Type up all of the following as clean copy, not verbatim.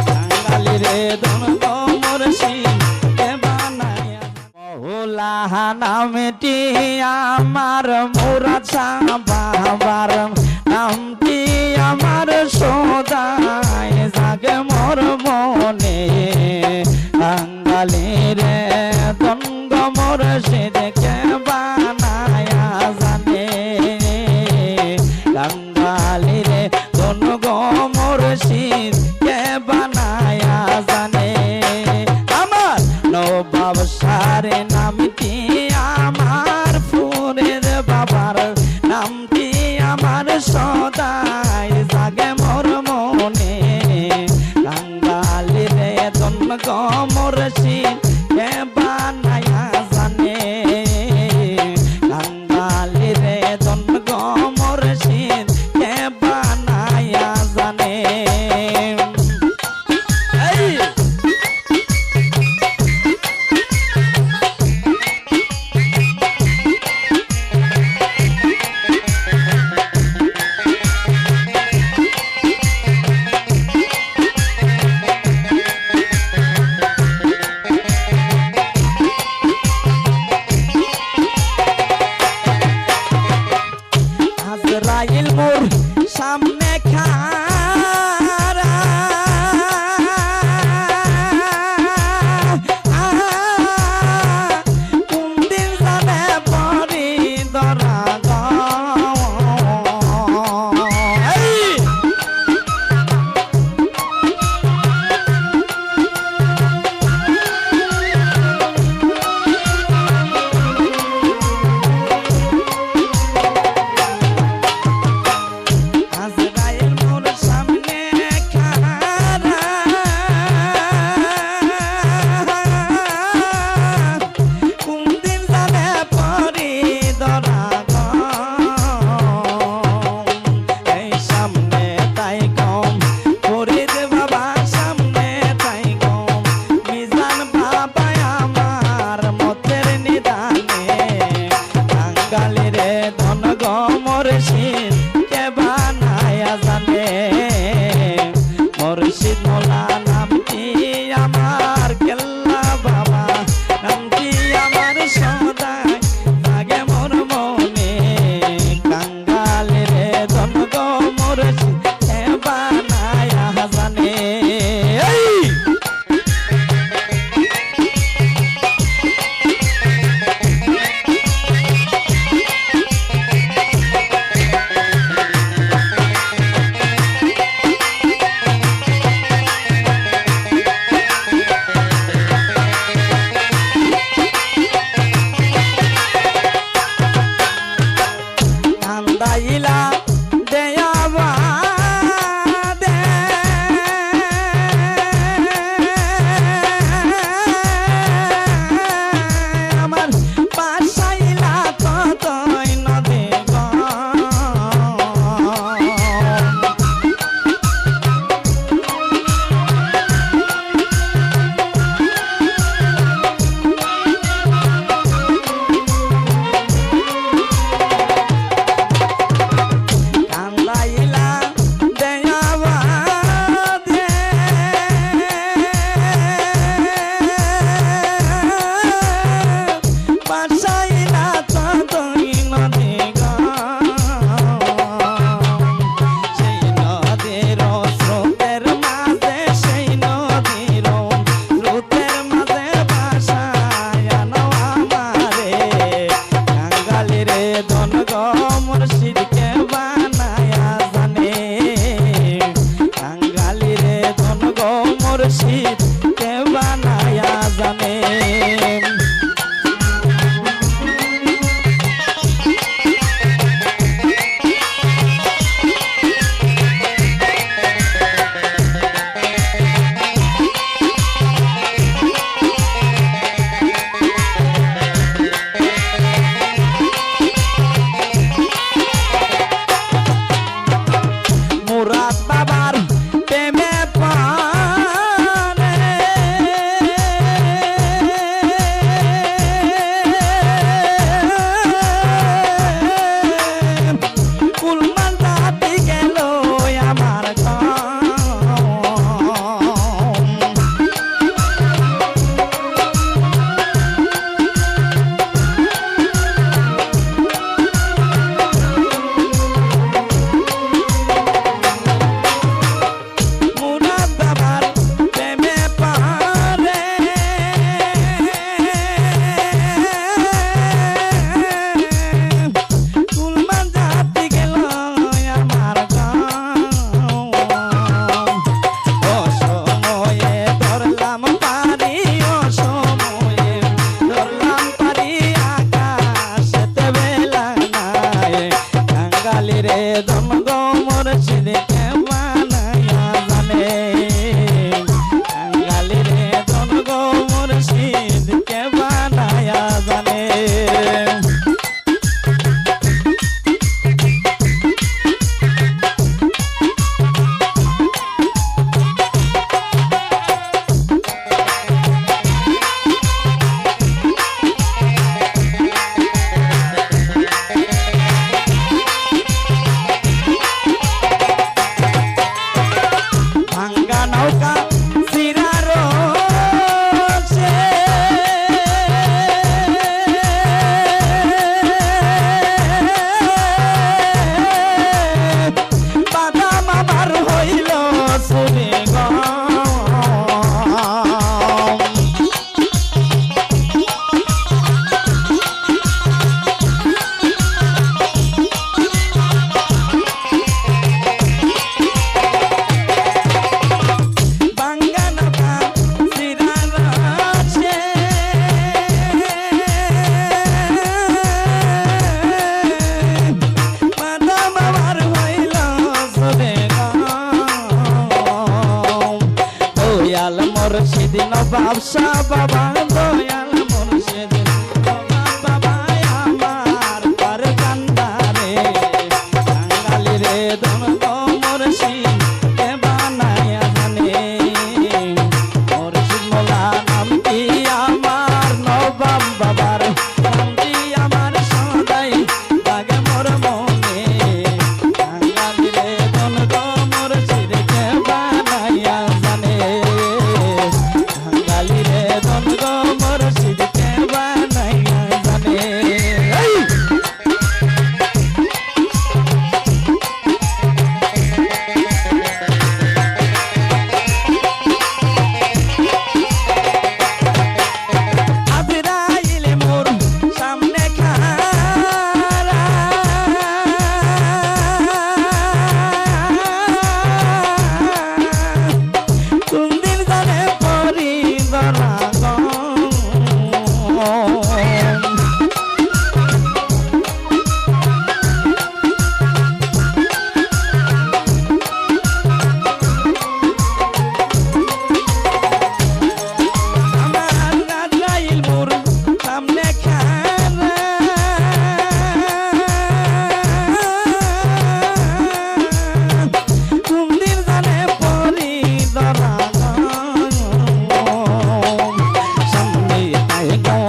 কাঙ্গালি রে ধন গো মুর্শিদ কে বানায়া মৌলা নামটি আমার মুরাদ শাহ বাবার নামটি আমার সদাই জাগে মোর মনে কাঙ্গালি রে ধন গো মুর্শিদ কে বানায়া জানে কাঙ্গালি রে ধন গো মুর্শিদ কে বানায়া জানে আমার নবাব সারে নামটি আমার ফুরের বাবার নামটি আমার সদাই জাগে মোর মনে কাঙ্গালি রে ধন গো মুর্শিদ কে বানায়া জানে কাঙ্গালি রে ধন গো মুর্শিদ কে বানায়া জানে আজরাইল মোর সামনে খারা কোন দিন জানে পরি ধরা আজরাইল মোর সামনে খারা কোন দিন জানে পরি ধরা এই সামনে তাই কম ফরিদ বাবা সামনে তাই কম মিজান বাবা আমার মতের নিদানে কাঙ্গালি রে ধন গো মুর্শিদ কে বানায়া জানে মুর্শিদ মোলা নামটি আমার কেল্লা বাবা নামটি আমার সদাই জাগে মোর মনে কাঙ্গালি রে ধন গো মুর্শিদ কে বানায়া জানে মুর্শিদ নবাব শাহ বাবা দয়াল মুর্শিদ নবাব বাবা আমার পার কান্দারে বাঙালি রে দন গো মুর্শিদ কে বানায়া জানে মুর্শিদ মোলা নাম কি আমার নবাব বাবার নাম কি আমার সদাই লাগে মোর মনে বাঙালি রে দন গো মুর্শিদ কে বানায়া জানে বাঙালি রে দন গো মুর্শিদ কে বানায়া জানে আজরাইল মোর সামনে খাড়া কোন দিন জানে পরি ধরা আমার আজরাইল মোর সামনে খাড়া কোন দিন জানে পরি ধরা সামনে তাই গো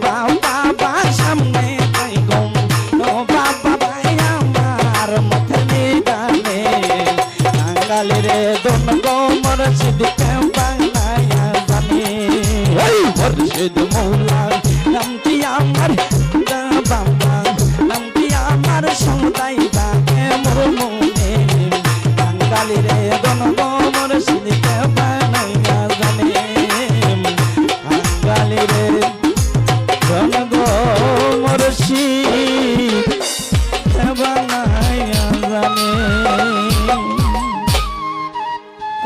বাবা সামনে তাই গো বাবা আমার মথলি গানে বাঙালি রে দন গো মুর্শিদ কে বাংলায়া জানে মুর্শিদ মৌলা নাম কি আমার বাবা নাম কি আমার সদাই লাগে মোর মনে বাঙালি রে দন গো মুর্শিদ কে বানাইয়া জানে বাঙালি রে দন গো মুর্শিদ কে বানাইয়া জানে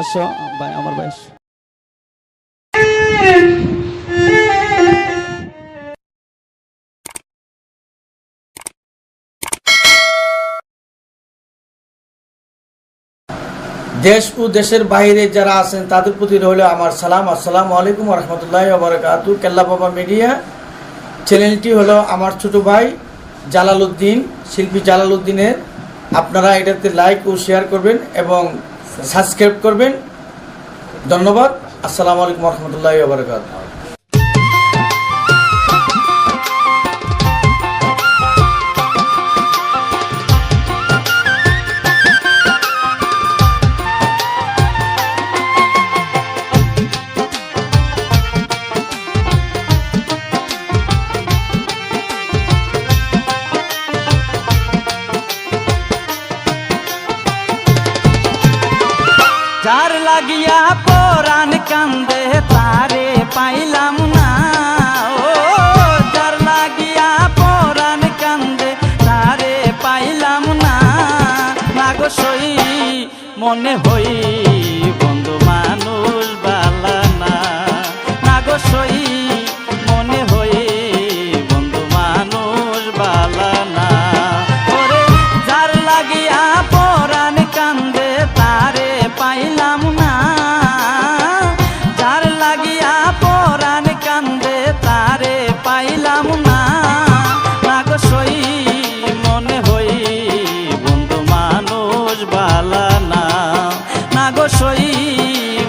আসো ভাই আমার ভাই আসো। দেশ ও দেশের বাইরে যারা আছেন তাদের প্রতি রইল আমার সালাম। আসসালামু আলাইকুম ওয়া রাহমাতুল্লাহি ওয়া বারাকাতুহু। কেল্লা বাবা মিডিয়া চ্যানেলটি হলো আমার ছোট ভাই জালালউদ্দিন, শিল্পী জালালউদ্দিনের। আপনারা এটাতে লাইক ও শেয়ার করবেন এবং সাবস্ক্রাইব করবেন। ধন্যবাদ। আসসালামু আলাইকুম ওয়া রাহমাতুল্লাহি ওয়া বারাকাতুহু। যার লাগিয়া পরাণ কান্দে তারে পাইলাম না, ও যার লাগিয়া পরাণ কান্দে তারে পাইলাম না, মাগো সই মনে হই বন্ধু মানুষ বালা না, মাগো সই মনে হই বন্ধু মানুষ বালা না, ওরে যার লাগিয়া পরাণ কান্দে তারে পাইলাম না, যার লাগিয়া পরাণ কান্দে তারে পাইলাম না, মাগো সই মনে হই বন্ধু মানুষ বালা না, মাগো সই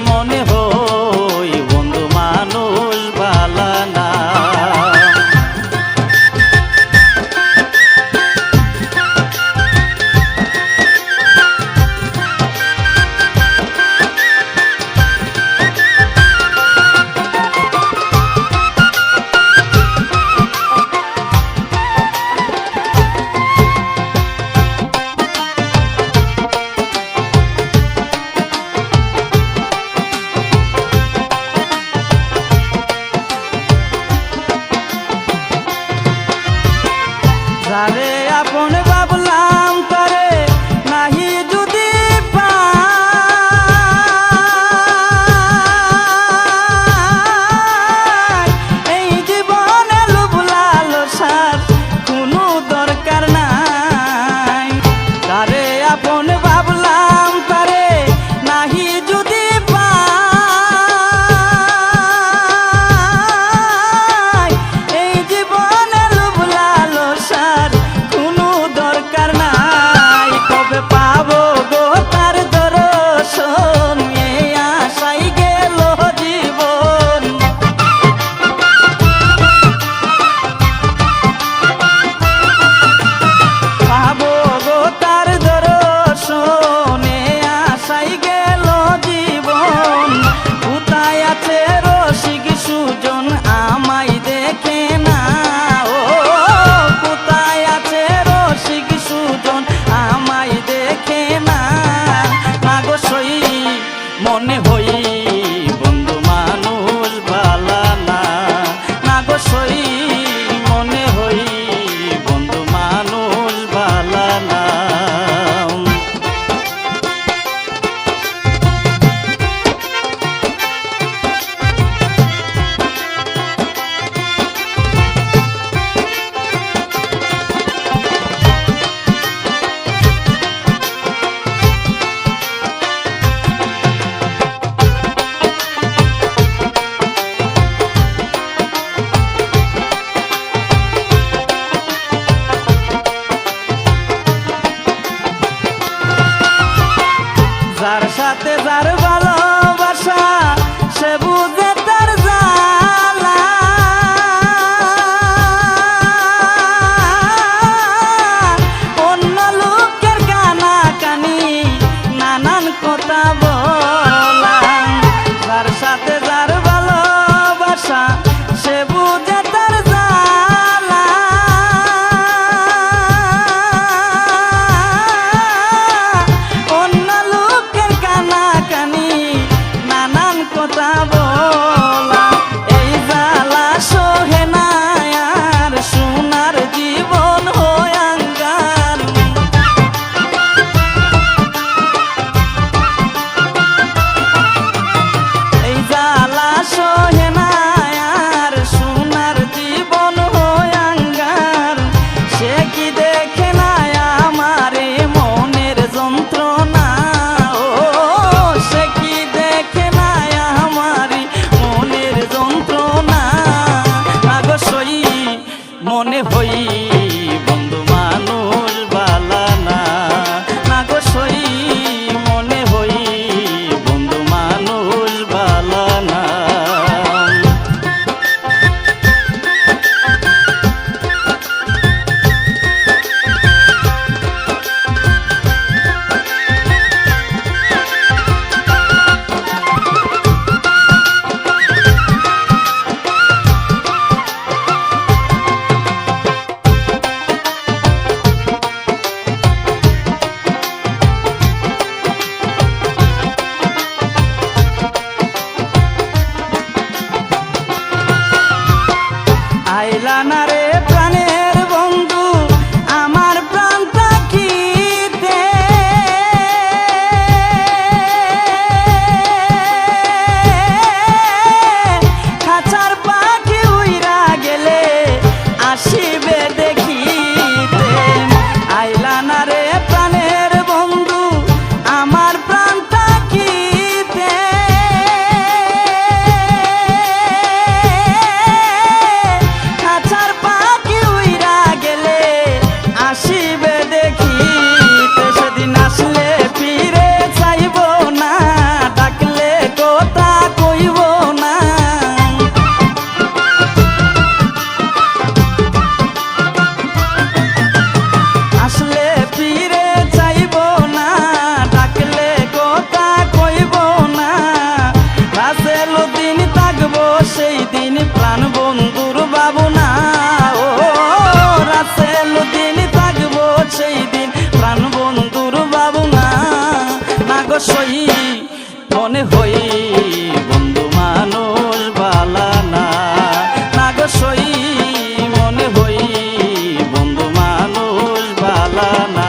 মনে হই বন্ধু মানুষ বালা না। মনে হই বন্ধু মানুষ ভালা না, না গো সই মনে হই বন্ধু মানুষ ভালা না। যার সাথে যার ভালোবাসা সে বুঝে তার জ্বালা, অন্য লোকের কানা কানি নানান কথা বলা। যার সাথে যার ভালোবাসা সে বুঝে তার জ্বালা, অন্য লোকের কানা কানি নানান কথা বলা। এই জ্বালা সহে না আর সোনার জীবন হয় আঙ্গার, এই জ্বালা সহে না আর সোনার জীবন হয় আঙ্গার। সে কি দেখে না আমারে মনের যন্ত্রণা, ও সে কি দেখে না আমারি মনের যন্ত্রণা। আগো সই মনে হই বন্ধু মানুষ ভালা না, না গো সই মনে হই বন্ধু মানুষ ভালা না। আইলা না রে প্রাণের বন্ধু আমার প্রাণ থাকিতে, খাঁচার পাখি উইরা গেলে আসিবে দেখিতে। আইলা না রে প্রাণের বন্ধু আমার প্রাণ থাকিতে, খাঁচার পাখি উইরা গেলে আসিবে দেখিতে। সেদিন আসলে ফিরে চাইব না, ডাকলে কথা কইব না। আসলে ফিরে চাইব না, ডাকলে কথা কইব না। রাসেল দিন থাকবো সেই দিন প্রাণ বন্ধুর ভাবনা, ও রাসেল দিন থাকবো সেই দিন প্রাণ বন্ধুর ভাবনা। না গো সই মনে হই বন্ধু মানুষ ভালা না, না গো সই মনে হই বন্ধু মানুষ ভালা না।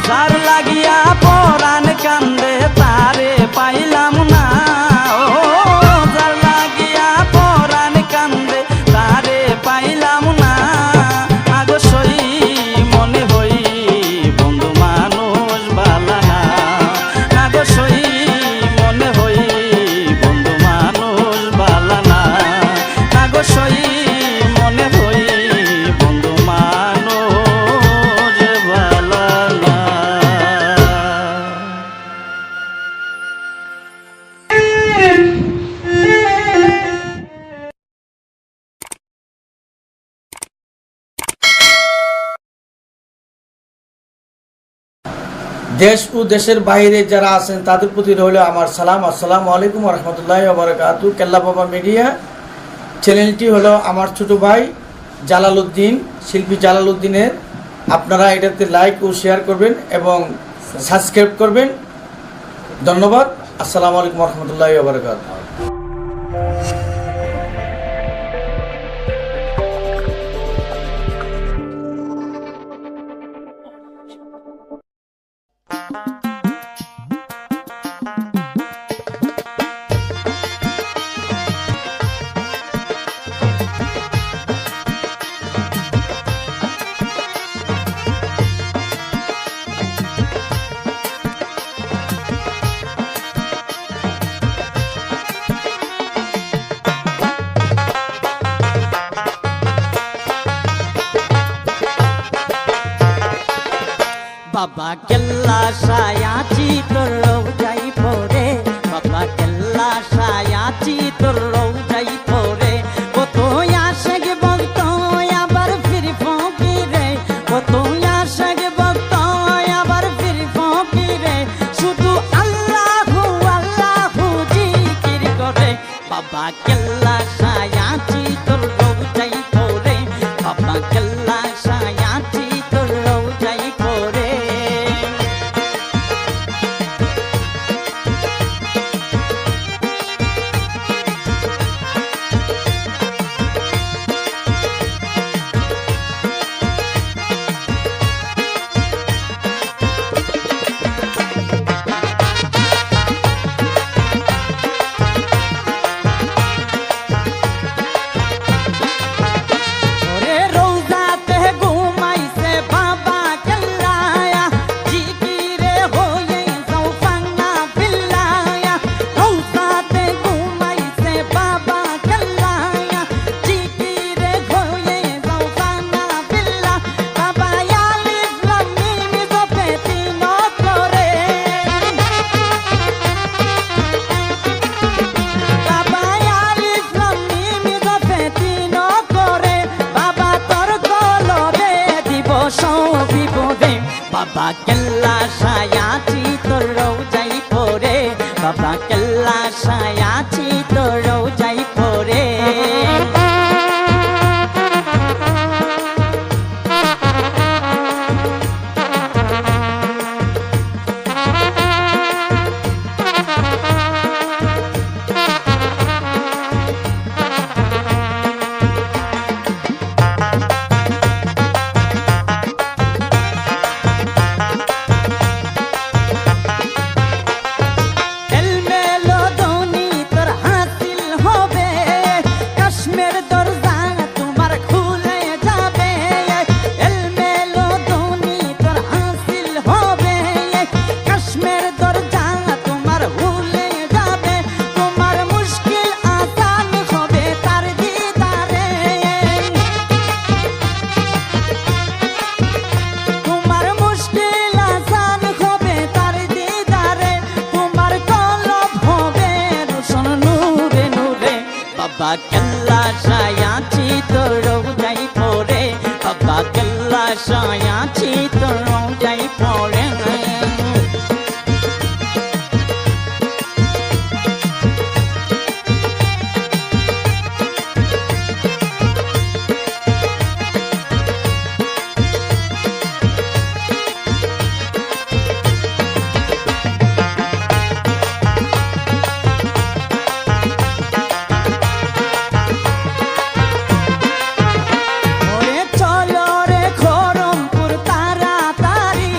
যার লাগিয়া পরাণ কান্দে তারে পাইলাম না, ও যার লাগিয়া পরাণ কান্দে তারে পাইলাম না। আগো সই মনে হই বন্ধু মানুষ ভালা না, আগো সই মনে হই বন্ধু মানুষ ভালা না, আগো সই মনে হই বন্ধু মানুষ ভালা না। দেশ ও দেশের বাইরে যারা আছেন তাদের প্রতি রইল আমার সালাম। আসসালামু আলাইকুম রহমতুল্লাহি ওয়া বারাকাতু। কেল্লা বাবা মিডিয়া চ্যানেলটি হলো আমার ছোট ভাই জালালউদ্দিন, শিল্পী জালালউদ্দিনের। আপনারা এটাতে লাইক ও শেয়ার করবেন এবং সাবস্ক্রাইব করবেন। ধন্যবাদ। আসসালামু আলাইকুম রহমতুল্লাহি ওয়া বারাকাতুহু। বাবা কেল্লা সায়াচি তোর রৌজাই পরে, বাবা কেল্লা সায়াচি তোর রৌজাই পরে, কত আশেক ভক্ত আবার ফির ফকিরে, কত আশেক ভক্ত আবার ফির ফকিরে, শুধু আল্লাহু আল্লাহু জিকির করে। বাবা কেল্লা সায়াচি তোর রৌজাই পরে, বাবা কেল্লা সায়াচি তোর রৌজাই পরে। ওরে রোজাতে ঘুমাইছে বাবা কেল্লায়া, জিকিরে হয়ে যাও ফান্না বিল্লায়া। রোজাতে ঘুমাইছে বাবা কেল্লায়া, জিকিরে হয়ে যাও ফান্না বিল্লা। বাবা আলিফ লাম মিম জপে তিন করে, বাবা আলিফ লাম মিম জপে তিন করে, বাবা তোর কলবে দিব সব বিপদে। বাবা কেল্লা সায়াচি তোর রৌজাই পরে, বাবা কেল্লা সায়াচি তোর রৌজাই পরে। এলমেলো ধনী তোর হাসিল হবে, কাশ্মীর দরজা তোমার খুলে যাবে। এলমেলো ধনী তোর হাসিল হবে, কাশ্মীর দরজা তোমার খুলে যাবে। তোমার মুশকিল আসান হবে তার দিদারে, তোমার মুশকিল আসান হবে তার দিদারে। তোমার কলব হবে রোশন নূরে নূরে। বাবা কেল্লা সায়াচি তোর রৌজাই পরে, বাবা কেল্লা সায়াচি তোর রৌজাই পরে। ওরে চলো রে খরমপুর তাড়াতাড়ি,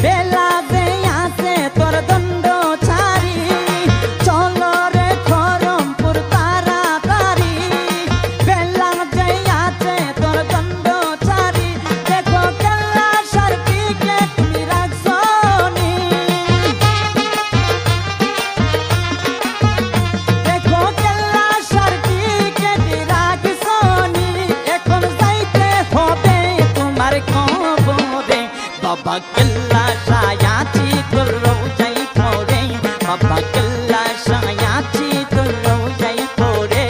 বেলা যে আছে তোর দণ্ড ছাড়ি। চলো রে খরমপুর তাড়াতাড়ি, বেলা যে আছে তোর দণ্ড ছাড়ি। দেখো কেল্লা সার্টিফিকেট তুমি রাখছনি, দেখো কেল্লা সার্টিফিকেট রাখছনি। এখন যাইতে হবে তোমার কবরে, বাবা কেল্লা সায়াচি তোর রৌজাই পরে, বাবা কেল্লা সায়াচি তোর রৌজাই পরে।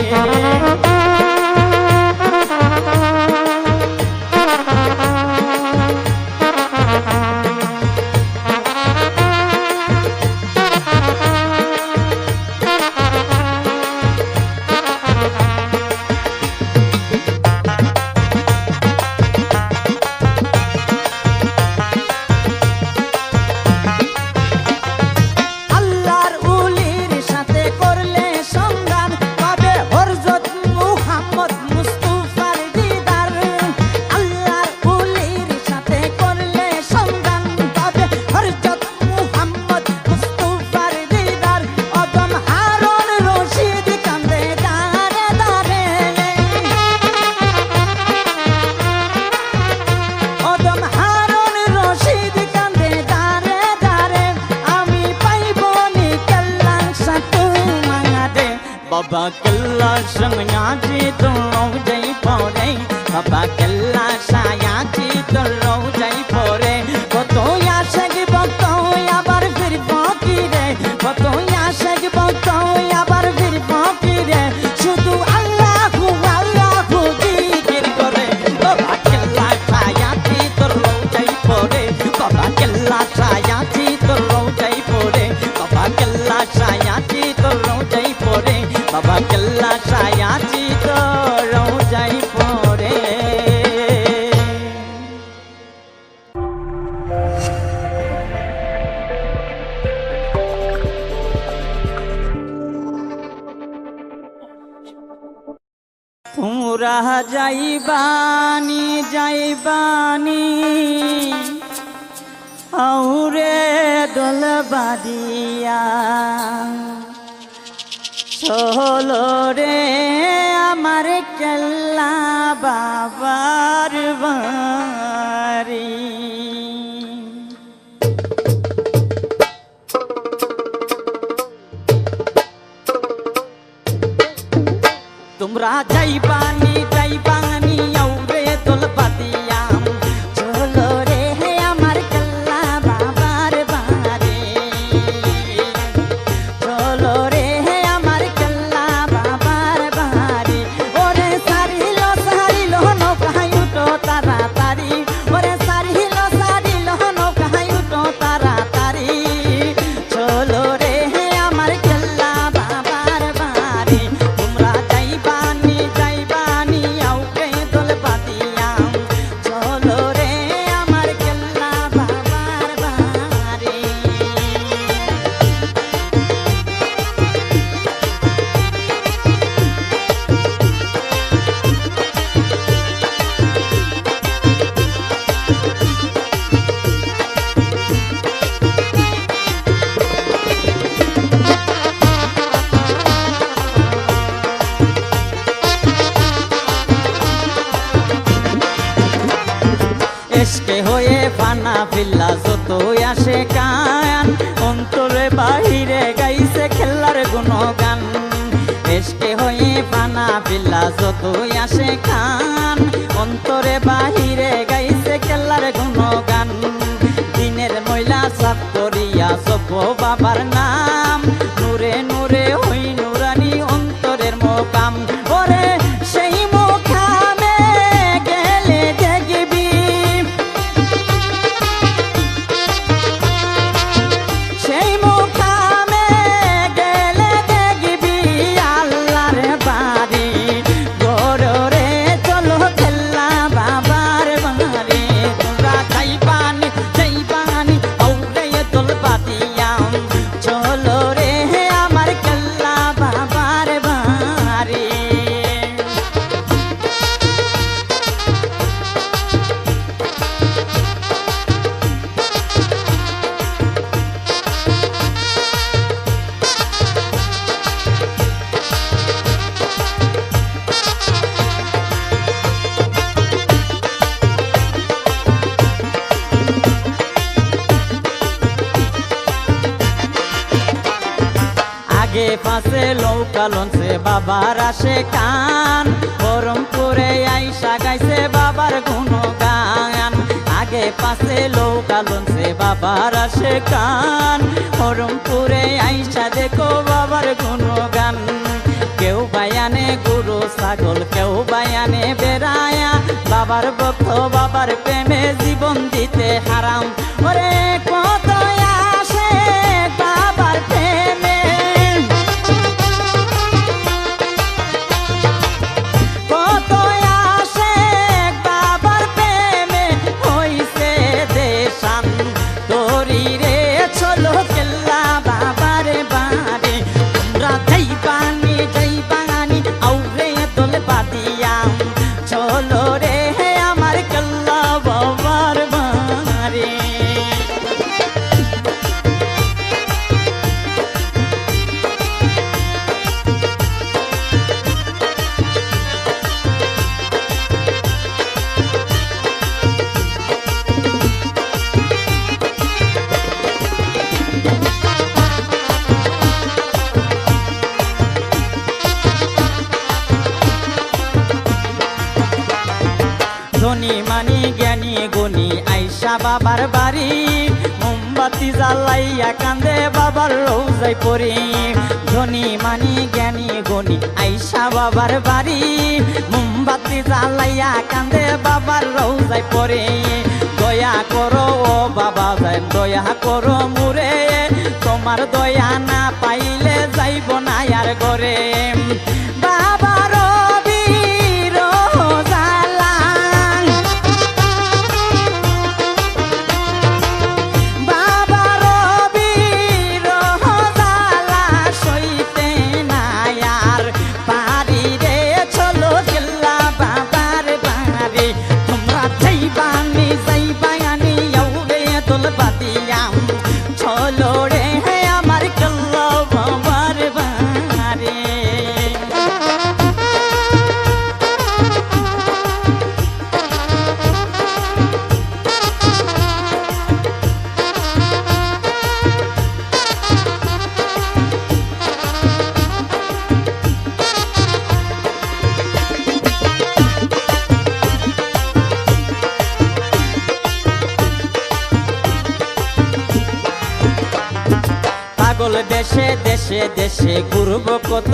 বাবা কেল্লা সায়াজি তোর রোজাই পরে বাবা কেল্লা সায়াজি তোর রোজাই পরে কত আশেক ভক্ত আবার ফিরব কি রে কত আশেক ভক্ত আবার ফিরব কি রে শুধু আল্লাহু আল্লাহু জিকির করে বাবা কেল্লা সায়াজি তোর রোজাই পরে বাবা কেল্লা সায়াজি তোর রোজাই পরে বাবা কেল্লা সায়াজি তোর রোজাই পরে বাবা কেল্লা সায়াজি তোর রোজাই পরে তোমরা যাইবানি যাইবানি আউরে দোল বাদিয়া চলো রে আমার কেল্লা বাবার বাড়ি তোমরা যাইবানি যাইবানি আউরে দোল বাদিয়া চলো রে আমার কেল্লা বাবার বাড়ি চলো রে আমার কেল্লা বাবার বাড়ি ওরে সারিল সারিল নৌকায় উঠো তাড়াতাড়ি ওরে সারিল সারিল নৌকায় উঠো তাড়াতাড়ি চলো রে আমার কেল্লা বাবার বাড়ি তোমরা যাইবানি যাইবানি আউকে দোল বাদিয়া চলো রে আমার কেল্লা বাবার বাড়ি এসকে হয়ে ফানা ফিল্লা যত আসে কান অন্তরে বাহিরে গাইছে খেলার গুণগান এসকে হয়ে ফানা ফিল্লা যত আসে কান অন্তরে বাহিরে গাইছে খেলার গুণগান দিনের ময়লা সাফ করিয়া সব বাবার নাম নূরে নূরে হই নুরানি অন্তরের মোকাম ওরে সেই মোকামে গেলে দেখবি সেই মোকামে গেলে দেখবি আল্লাহর বাড়ি গররে চলো খেল্লা বাবার বাড়ি তোমরা যাইবানি যাইবানি আউরে দোল বাদিয়া চলো রে আমার কেল্লা বাবার বাড়ি আগে পাশে লৌকা লঞ্চে বাবার আসে কান বহরমপুরে আইসা গাইছে বাবার গুণগান আগে পাশে লৌকা লঞ্চে বাবার আসে কান বহরমপুরে আইসা দেখো বাবার গুণগান কেউ বায়ানে গরু ছাগল কেউ বায়ানে বেড়ায়া বাবার ভক্ত বাবার প্রেমে জীবন দিতে হারাম ওরে কত আসে বাবার প্রেমে কত আসে বাবার প্রেমে হইছে দেশান তোরি রে চলো কেল্লা বাবার বাড়ি তোমরা যাইবানি যাইবানি আউরে দোল বাদিয়া চলো রে আমার কেল্লা বাবার বাড়ি আইসা বাবার বাড়ি মোমবাতি জ্বালাইয়া কান্দে বাবার রোজায় পড়ি ধনী মানি জ্ঞানী গুণী আইসা বাবার বাড়ি মোমবাতি জ্বালাইয়া কান্দে বাবার রোজায় পড়ে দয়া করো ও বাবা যায় দয়া করো মুরে তোমার দয়া না পাইলে যাইব না আর ঘরে বাবার বীর জ্বালা বাবার বীর জ্বালা সইতে না আর পারি রে চলো গেল্লা বাবার বাড়ি তোমরা যাইবানি যাইবানি আউরে দোল বাদিয়াম চলো রে আমার গেল্লা বাবার বাড়ি পাগল দেশে দেশে দেশে ঘুরব কত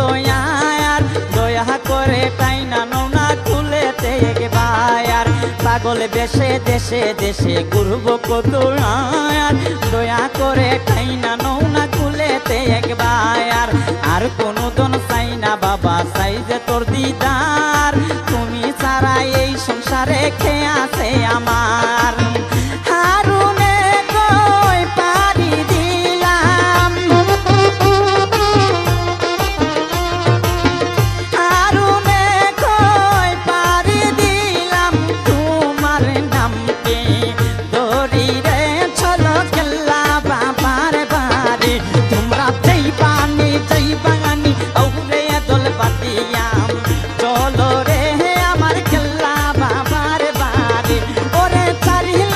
আর দয়া করে টাইনা নৌনা খুলেতে একবার পাগল দেশে দেশে দেশে ঘুরব কত আর দয়া করে টাইনা নৌনা খুলেতে একবার আর কোনো দন চাই না বাবা চাই যে তোর দিদার তুমি ছাড়া এই সংসারে খেয়ে আছে আমার হারুনে কই পারি দিলাম হারুনে কই পারি দিলাম তোমার নামকে দড়ি রে চলো গেল্লা বাবার বাড়ি তোমরা যাইবানি যাইবানি আউরে দোল বাদিয়াম চলো রে আমার গেল্লা বাবার বাড়ি ওরে চারিল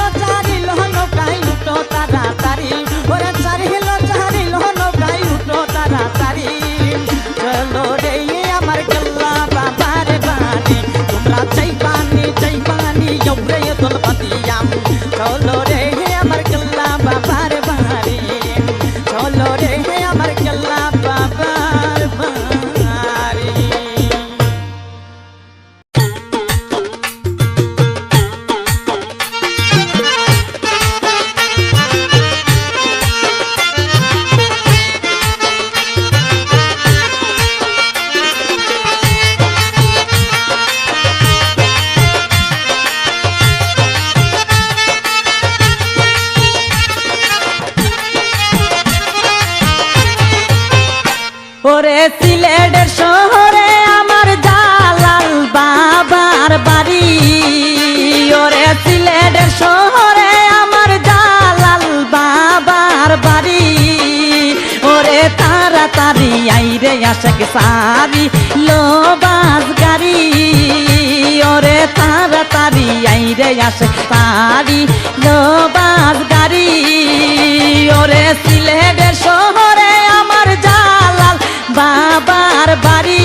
নৌকায় উঠো তাড়াতাড়ি ওরে চারিল নৌকায় উঠো তাড়াতাড়ি চলো রে আমার গেল্লা বাবার বাড়ি তোমরা যাইবানি আউরে দোল বাদিয়াম চলো রে আমার গেল্লা বাবার বাড়ি চলো রে আমার গেল্লা বাবার বাড়ি ওরে সিলেটের শহরে আমার জালাল বাবার বাড়ি ওরে সিলেটের শহরে আমার জালাল বাবার বাড়ি ওরে তাড়াতাড়ি আইরে আশাক সারি লোবাস গাড়ি ওরে তাড়াতাড়ি আইরে আশাক সারি লোবাস গাড়ি ওরে সিলেটের শহরে আমার জালাল বাবার বাড়ি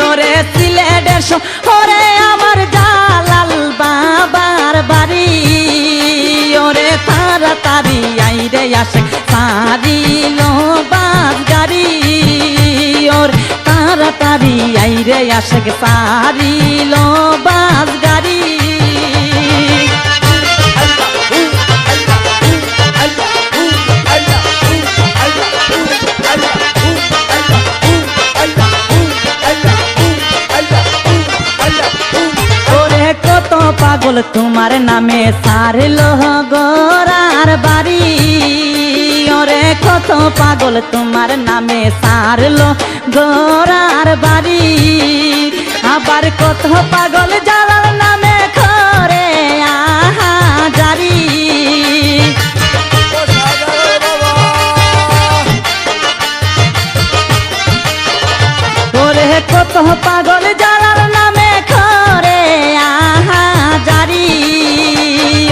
ওরে সিলেটের শহরে আমার জালাল বাবার বাড়ি ওরে তাড়াতাড়ি আইরে আসে সারি লোবাস গাড়ি ওর তাড়াতাড়ি আইরে আসে সারি লোবাস গাড়ি পাগল তোমার নামে সারলো গোরার বাড়ি ওরে কত পাগল তোমার নামে সারলো গোরার বাড়ি আবার কত পাগল জালাল নামে করে আহা জারি ওরে কত পাগল জালাল নামে করে আহা জারি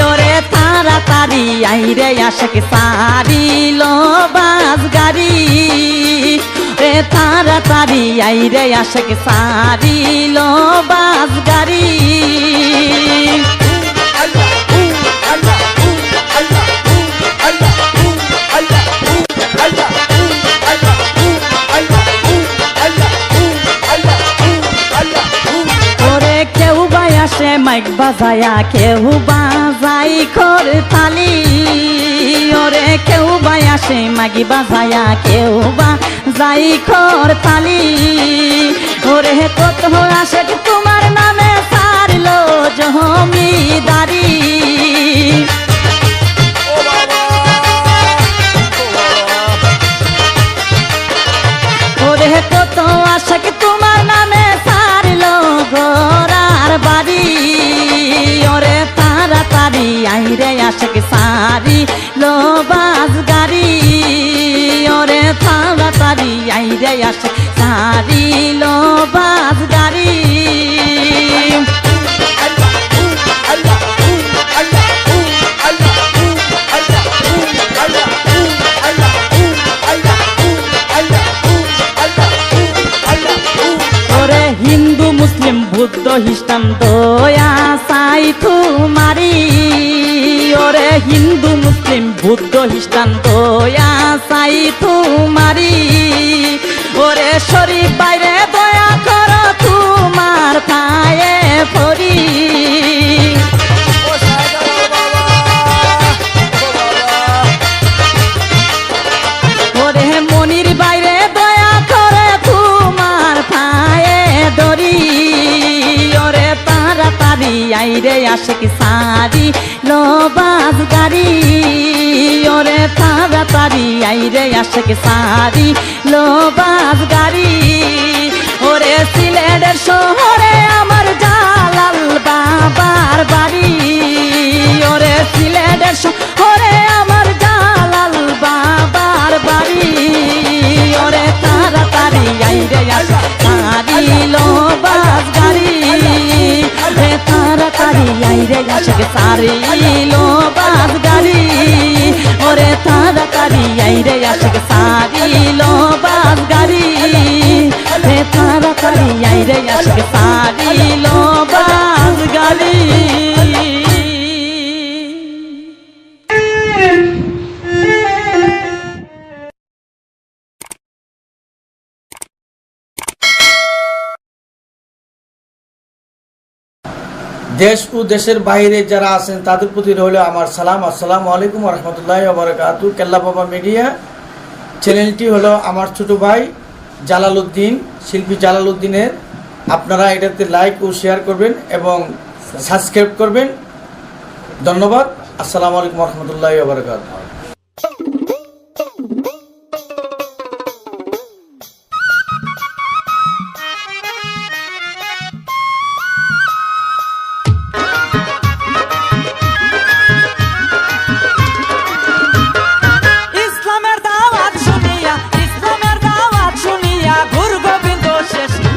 ওরে তাড়াতাড়ি আইরে আশাক সারি লোবাস গাড়ি রে তাড়াতাড়ি আইরে আশাক সারি লোবাস গাড়ি মাইক বাজায়া কেউ বাজাই খোর তালি, ওরে কেউ বাই আসে মাগি বাজায়া কেউ বাজাই খোর তালি, ওরে কত আসে তোমার নামে সারলো জমিদারি। ওরে কত আশাক তোমার নামে সারলো ঘোরার বাড়ি, ওরে তাড়াতাড়ি আইরে আশাক সারি লো বাস গাড়ি, ওরে তাড়াতাড়ি আইরে আশাক সারি লো বাস গাড়ি। হিন্দু মুসলিম বুদ্ধ খ্রিস্টান দয়া সাই তোমারি, ওরে হিন্দু মুসলিম বুদ্ধ খ্রিস্টান দয়া সাই তোমারি, ওরে শরীফ বাইরে দয়া করো তোমার পায়ে পড়ি। ওরে মনির বাইরে দয়া করে তোমার পায়ে দড়ি, ওরে তাড়াতাড়ি আইরে আশিক সারি লো বাস গাড়ি, ওরে তাড়াতাড়ি আইরে আশিক সারি লো বাস গাড়ি। ওরে সিলেটের শহরে আমার জালাল বাবার বাড়ি, ওরে সিলেটের শহরে আমার জালাল বাবার বাড়ি, ওরে তাড়াতাড়ি আইরে আশিক সারি লো বাস গাড়ি, ওরে তাড়াতাড়ি আইরে আশিক সারি লো বাস গাড়ি, ওরে তাড়াতাড়ি আইরে আশিক সারি লো বাস গাড়ি, ওরে তাড়াতাড়ি আইরে আশিক সারি লো বাস গাড়ি। দেশ ও দেশের বাইরে যারা আছেন তাদের প্রতি রইল আমার সালাম। আসসালামু আলাইকুম রহমতুল্লাহি ওয়া বারাকাতুহু। কেল্লা বাবা মিডিয়া চ্যানেলটি হলো আমার ছোট ভাই জালালউদ্দিন, শিল্পী জালালউদ্দিনের। আপনারা এটাতে লাইক ও শেয়ার করবেন এবং সাবস্ক্রাইব করবেন। ধন্যবাদ। আসসালামু আলাইকুম রহমতুল্লাহি ওয়া বারাকাতুহু।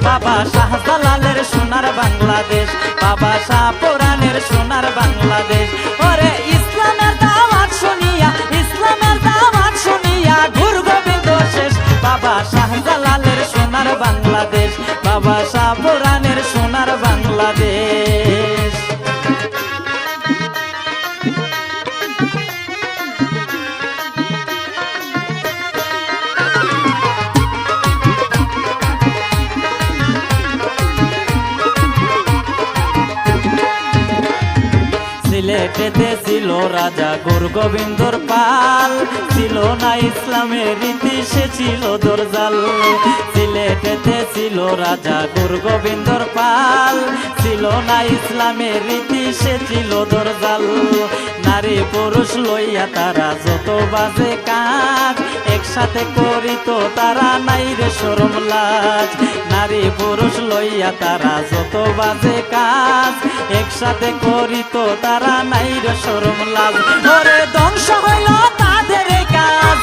বাবা শাহজালালের সোনার বাংলাদেশ, বাবা শাহ পুরাণের সোনার বাংলাদেশ, ওরে ইসলামের দাওয়াত শুনিয়া, ইসলামের দাওয়াত শুনিয়া গুরু গোবিন্দ শেষ, বাবা শাহজালালের সোনার বাংলাদেশ, বাবা শাহ পুরাণের সোনার বাংলাদেশ। সিলেটেতে ছিল রাজা গুরু গোবিন্দর পাল, ছিল না ইসলামের রীতি সে ছিল দরজাল। সিলেটেতে ছিল রাজা গুরু গোবিন্দর পাল, ছিল না ইসলামের রীতি সে ছিল দরজাল। নারী পুরুষ লইয়া তারা যত বাজে কাজ, একসাথে করিত তারা নাই রে শরম লাজ। নারী পুরুষ লইয়া তারা যত বাজে কাজ, একসাথে করিত তারা নাই রে শরম লাজ। ওরে ধ্বংস হইল তাদের কাজ,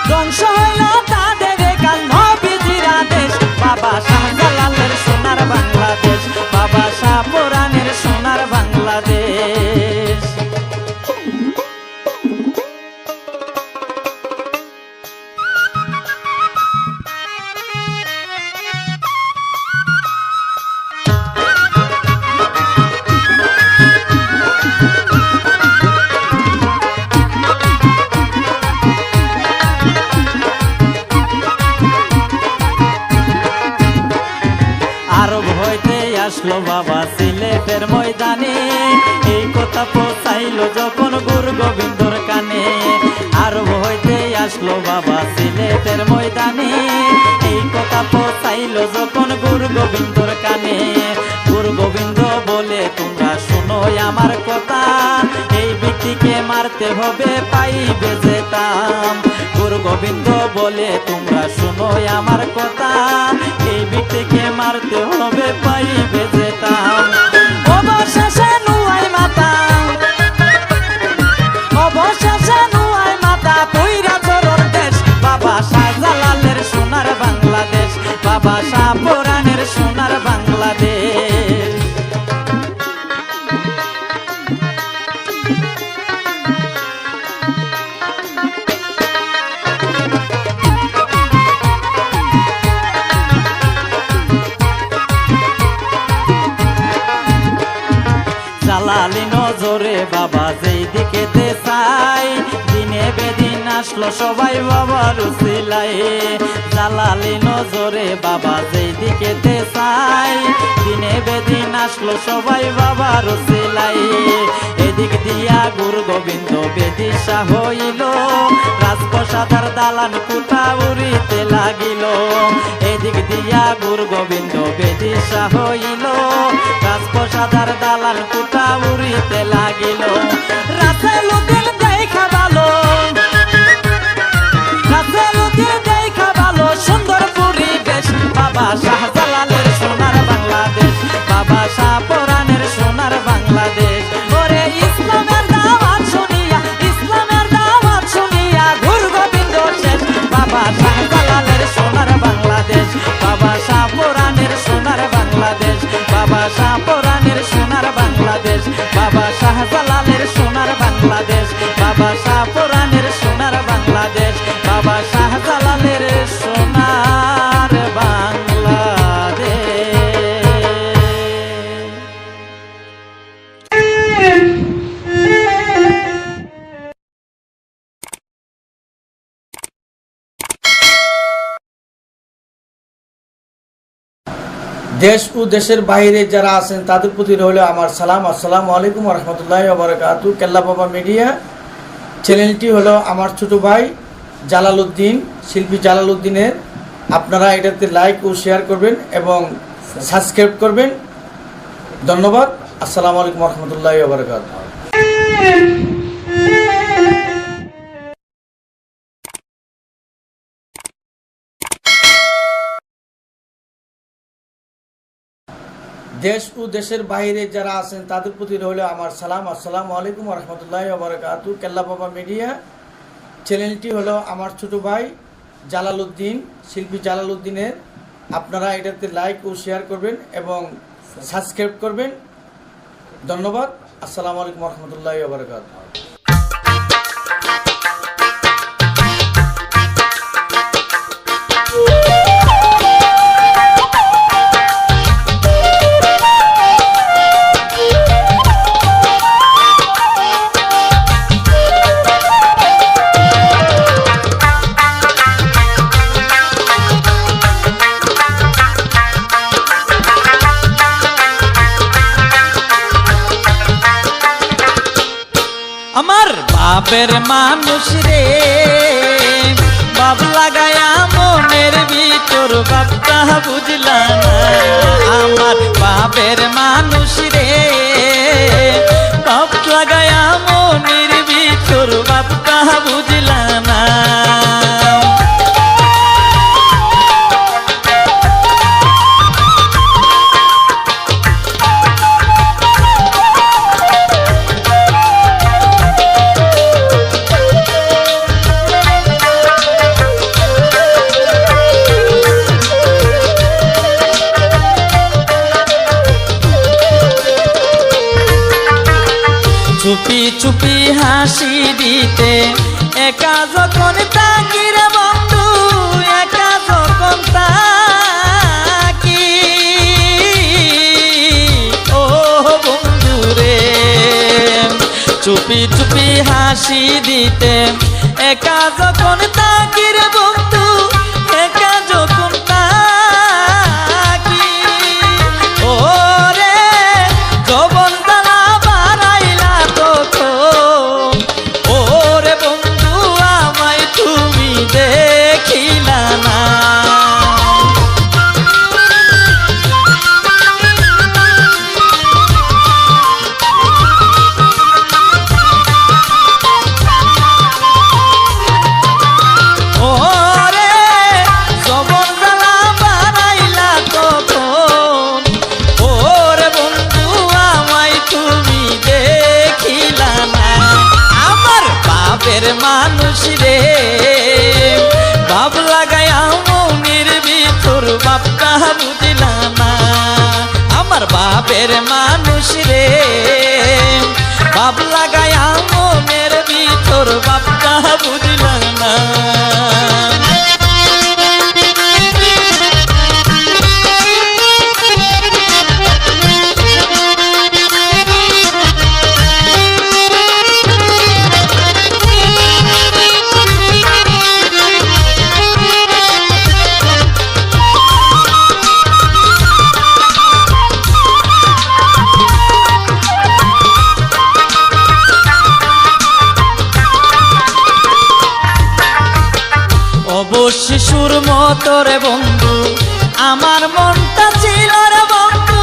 ধ্বংস হইল তাদের কাজ, নবীজির আদেশ। বাবা শাহজালালের সোনার বাংলাদেশ, বাবা শাহ পুরাণের সোনার বাংলাদেশ। আসলো বাবা সিলেটের ময়দানে, এই কথা পৌঁছাইলো যখন গুরু গোবিন্দর কানে। আরব হইতে আসলো বাবা সিলেটের ময়দানে, এই কথা পৌঁছাইলো যখন গুরু গোবিন্দর কানে। গুরু গোবিন্দ বলে তোমরা শোনো আমার কথা, এই ব্যক্তিকে মারতে হবে পাইবে যেতাম। গুরু গোবিন্দ বলে তোমরা শোনো আমার কথা, এই ব্যক্তিকে মারতে হবে পাইবে যেতাম। অবশেষে নুয়াই মাতা, অবশেষে নুয়াই মাতা তৈরা চরণ দেশ, বাবা শাহজালালের সোনার বাংলাদেশ, বাবা শাহ পুরাণের সোনার বাংলাদেশ। জালালি নজরে বাবা যেই দিকে চাই, দিনে বেদিন আসলো সবাই বাবার উসিলাই। জালালি নজরে বাবা যেই দিকে চাই, দিনে বেদিন আসলো সবাই বাবার উসিলাই। এদিক দিয়া গুরু গোবিন্দ বেদিশা হইল, রাজপ্রসাদার দালান কুটা উড়িতে লাগিল। এদিক দিয়া গুরু গোবিন্দ বেদিশা হইল, রাজপ্রসাদার দালান কুটা উড়িতে লাগিল। রাসেলুদ্দিন দেখা ভালো, রাসেলুদ্দিন দেখা ভালো সুন্দর পরিবেশ, বাবা শাহজালালের সোনার বাংলাদেশ, বাবা শাহ পুরাণের সোনার বাংলাদেশ। ওরে ইসলামের দাওয়াত শুনিয়া, ইসলামের দাওয়াত শুনিয়া গুরু গোবিন্দ শেষ, বাবা শাহজালালের সোনার বাংলাদেশ, বাবা শাহ পুরাণের সোনার বাংলাদেশ, বাবা শাহ পুরাণের সোনার বাংলাদেশ, বাবা শাহজালালের সোনার বাংলাদেশ, বাবা শাহ পুরাণের সোনার বাংলাদেশ, বাবা শাহজালালের সোনার বাংলাদেশ। দেশ ও দেশের বাইরে যারা আছেন তাদের প্রতি রইল আমার সালাম। আসসালামু আলাইকুম রহমতুল্লাহি ওয়া বারাকাতুহু। কেল্লা বাবা মিডিয়া চ্যানেলটি হলো আমার ছোট ভাই জালালউদ্দিন, শিল্পী জালালউদ্দিনের। আপনারা এটাতে লাইক ও শেয়ার করবেন এবং সাবস্ক্রাইব করবেন। ধন্যবাদ। আসসালামু আলাইকুম রহমতুল্লাহি ওয়া বারাকাতুহু। দেশ ও দেশের বাইরে যারা আছেন তাদের প্রতি রইল আমার সালাম। আসসালামু আলাইকুম রহমতুল্লাহি ওয়া বারাকাতুহু। কেল্লা বাবা মিডিয়া চ্যানেলটি হলো আমার ছোট ভাই জালালউদ্দিন, শিল্পী জালালউদ্দিনের। আপনারা এটাতে লাইক ও শেয়ার করবেন এবং সাবস্ক্রাইব করবেন। ধন্যবাদ। আসসালামু আলাইকুম রহমতুল্লাহি ওয়া বারাকাতুহু। আমার বাপের মানুষ রে, বাপ লাগায়া মনের ভিতর বাপটা বুঝলা না। আমার বাপের মানুষ রে, বাপ লাগায়া মনের ভিতর বাপটা বুঝলা না। চুপি চুপি হাসি দিতে একা যখন তাকি রে বন্ধু, একা যখন তাকি, ও বন্ধু রে। চুপি চুপি হাসি দিতে একা যখন তাকি রে বন্ধু, একা যখন তাকি, ও বাপের মানুষ রে, বাপ লাগায়া মনের ভিতর বাপটা বুঝলাম না। শিশুর মতো রে বন্ধু আমার মনটা ছিল রে বন্ধু,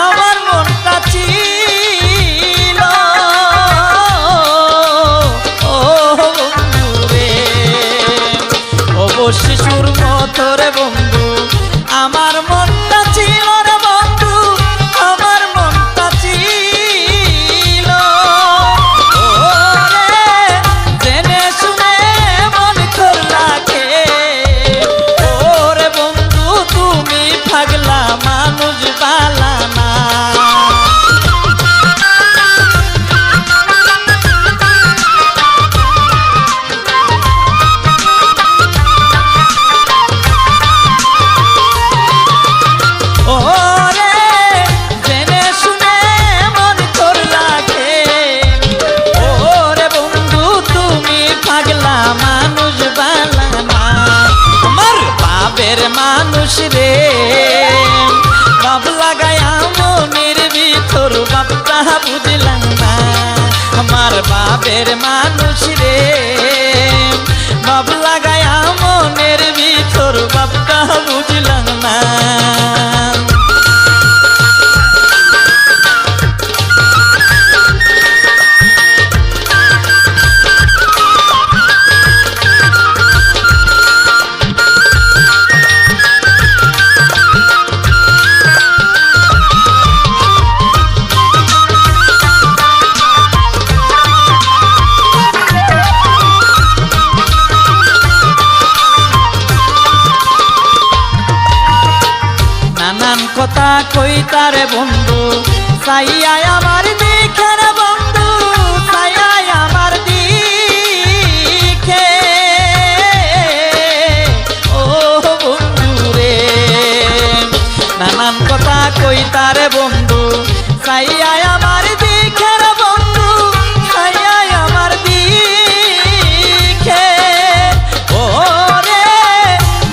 আমার মনটা ছিল ও বন্ধু রে, শিশুর মতো রে বন্ধু আমার মনটা ছিল রে বন্ধু, আমার মনটা ছিল জেনে শুনে মন করলা কে, ওরে বন্ধু তুমি পাগলা মানুষ বালা না। মানুষ রে বাপ লাগায়া মনের ভিতর বাপটা বুঝলাম না, আমার বাপের মানুষ রে বাপ লাগায়া মনের ভিতর বাপটা বুঝলাম না। কথা কইতার বন্ধু সাইয়া আমার দিকে রে বন্ধু, সাইয়া আমার দিকে ও বন্ধু রে, নানান কথা কইতার বন্ধু সাইয়া আমার দিকে রে বন্ধু, সাইয়া আমার দিকে ও রে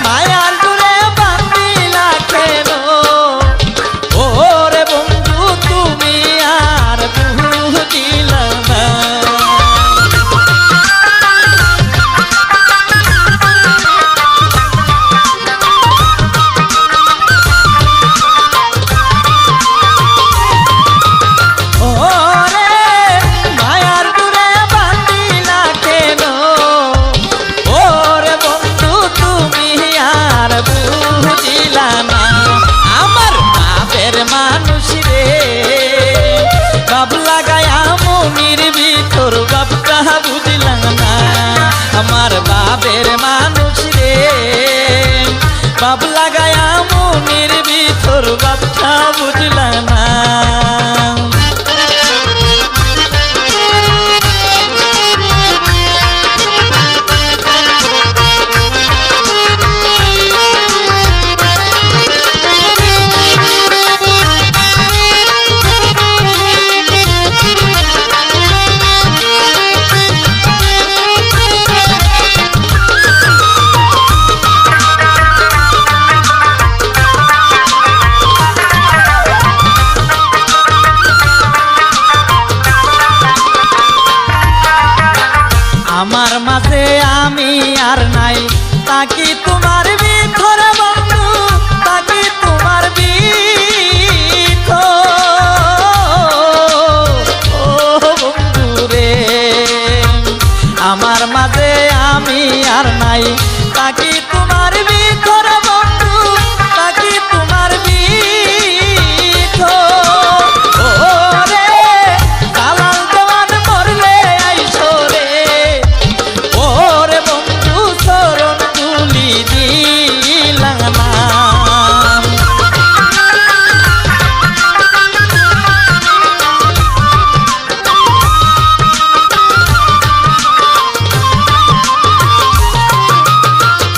মায়ার দূরে বান্দিলা কেন, ওরে বন্ধু তুমি আর বুঝিলা না।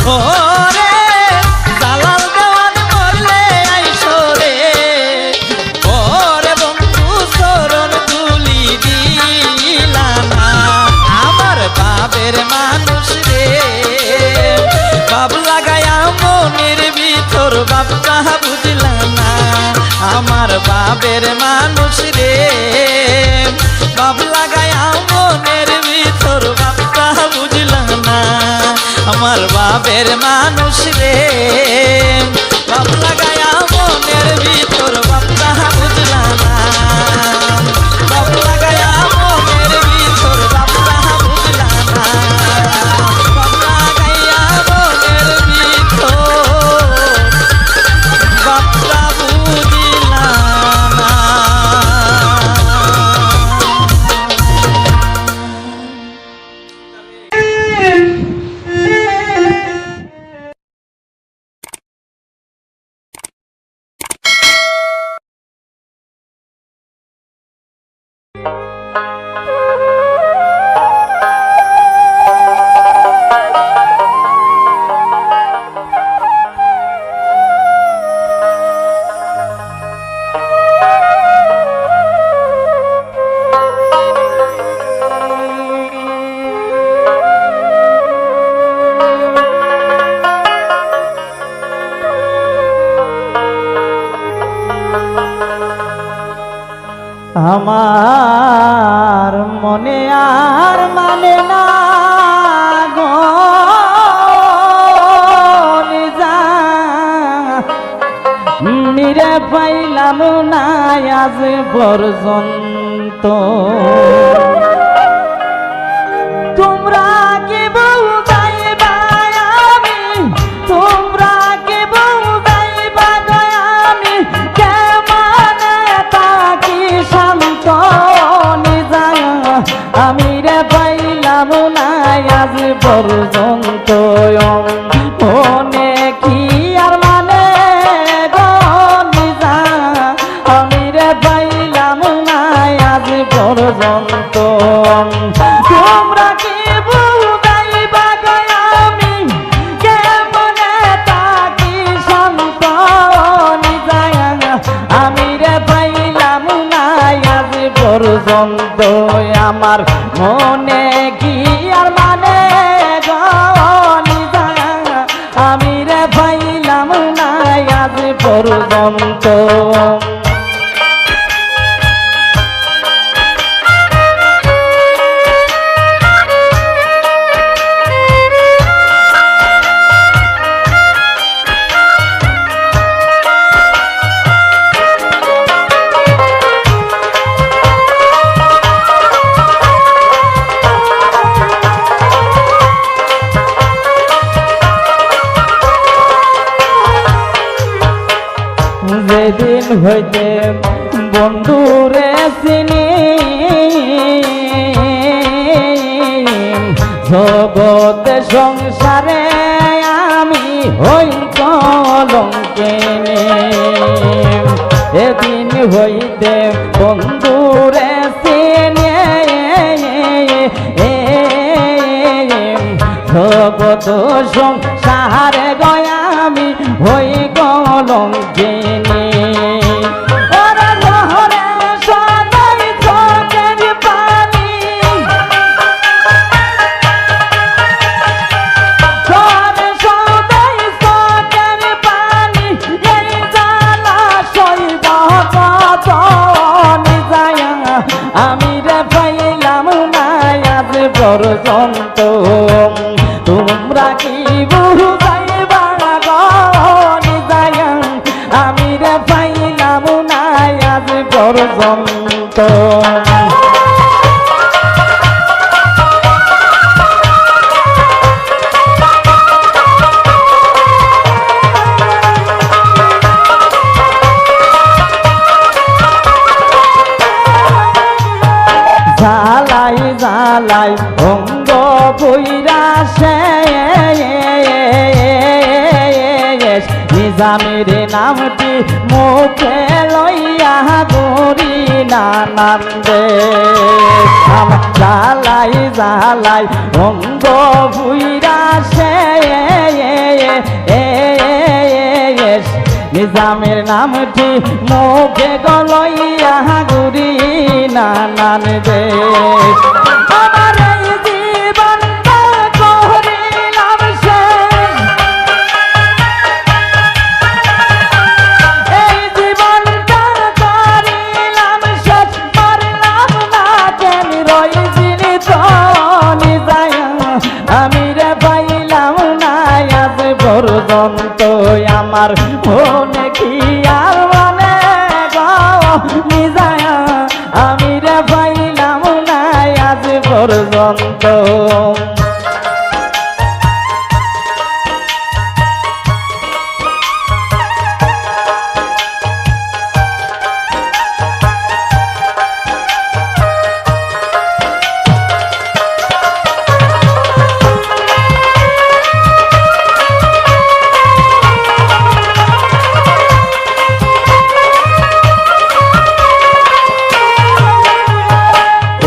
ওরে জালাল দেওয়ান মরলে আইসো রে ওরে বন্ধু চরণ তুলি দিলা না আমার বাবের মানুষ রে বাপ লাগায়া মনের ভিতর বাপটা বুঝলা না আমার বাবের মানুষ রে বাপ লাগায়া মনের ভিতর বাপটা বুঝলা না আমার বাবের মানুষ রে বাপ লাগায়া মনের ভিতর বাপটা বুঝলা না বাপ লাগায়া মনের ভিতর বাপটা বুঝলা না বাপ লাগায়া মনের ভিতর বাপটা বুঝলা না আমার মনে আর মানে না গো মিরে পাইলাম না আজ পর্যন্ত তোমরা কি বুঝাইবা আমি তোমরা কি বুঝাইবা গো আমি কেমনে থাকি শান্ত নিজা আমি রে পাইলাম না আজ পর্যন্ত মনে কি আর মানে গো নিজা আমি রে পাইলাম না আজ পর্যন্ত তোমরা কি বুঝাইবা গো আমি কেমনে থাকি শান্ত নিজা আমি রে পাইলাম না আজ পর্যন্ত আমার মনে কি আর মানে গো নিজা আমি রে পাইলাম না আজ পর্যন্ত যেদিন হইতে বন্ধুরে চিনি জগতে সংসারে আমি হই কলঙ্কিনী এদিন হইতে বন্ধুরে চিনি জগত সংসারে গয়া আমি হই কলঙ্কিনী ওরে লহরে সদাই চোখের পানি ঝরে সদাই চোখের পানি এই জ্বালা সইব কত নিজায়া আমি রে পাইলাম না আজ পর্যন্ত তোমরা কি বুঝাইবা গো নিজায়া আমি রে পাইলাম না আজ পর্যন্ত জ্বালাই জ্বালাই অঙ্গ বইরা নিজামের নামটি মুখে লইয়া গরি নানান্দে জ্বালাই জ্বালাই অঙ্গ বইরা নিজামের নামটি মুখে গলইয়া ঘুরি নানান দেশ আমার এই জীবনটা করিলাম শেষ এই জীবনটা করিলাম শেষ পারলাম না কেন রইছিলি তো নিজায়া আমি রে পাইলাম না আজ পর্যন্ত আমার মনে কি আর মানে গো নিজায়া আমি রে পাইলাম না আজ পর্যন্ত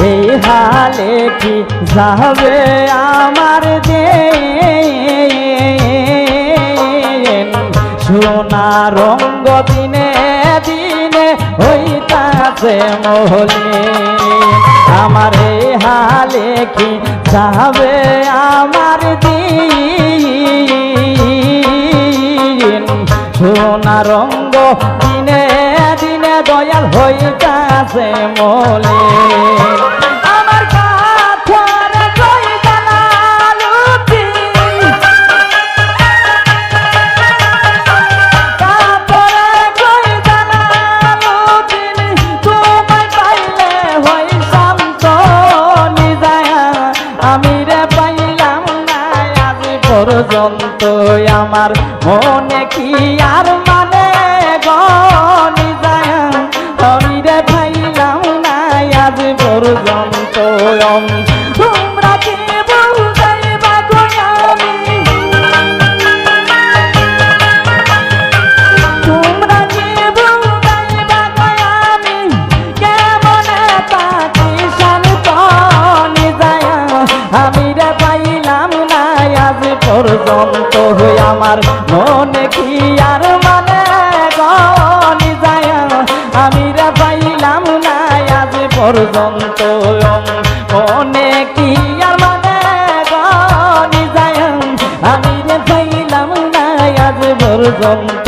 এই হালে কি যাবে আমার দিন সোনা রঙ্গ দিনে দিনে হইতাছে মলিন আমার এই হালে কি যাবে আমার দিন সোনা রঙ্গ দিনে দিনে দয়াল হইতাছে মলিন আমার কাঠার কই জালালুদ্দিন কাঠার কই জালালুদ্দিন তোমায় পাইলে হই শান্ত নিজায়া আমি রে পাইলাম না আজ পর্যন্ত আমার মনে কি আর মানে গো নিজায়া আমি রে পাইলাম না আজ পর্যন্ত তোমরা কি বুঝাইবা গো আমি তোমরা কি বুঝাইবা গো আমি কেমনে তাকি শান্ত নিজায়া আমি রে পাইলাম না আজ পর্যন্ত আমার মনে কি আর মানে গো নিজায়া আমি রে পাইলাম না আজ পর্যন্ত মনে কি আর মানে গো নিজায়া আমি রে পাইলাম না আজ পর্যন্ত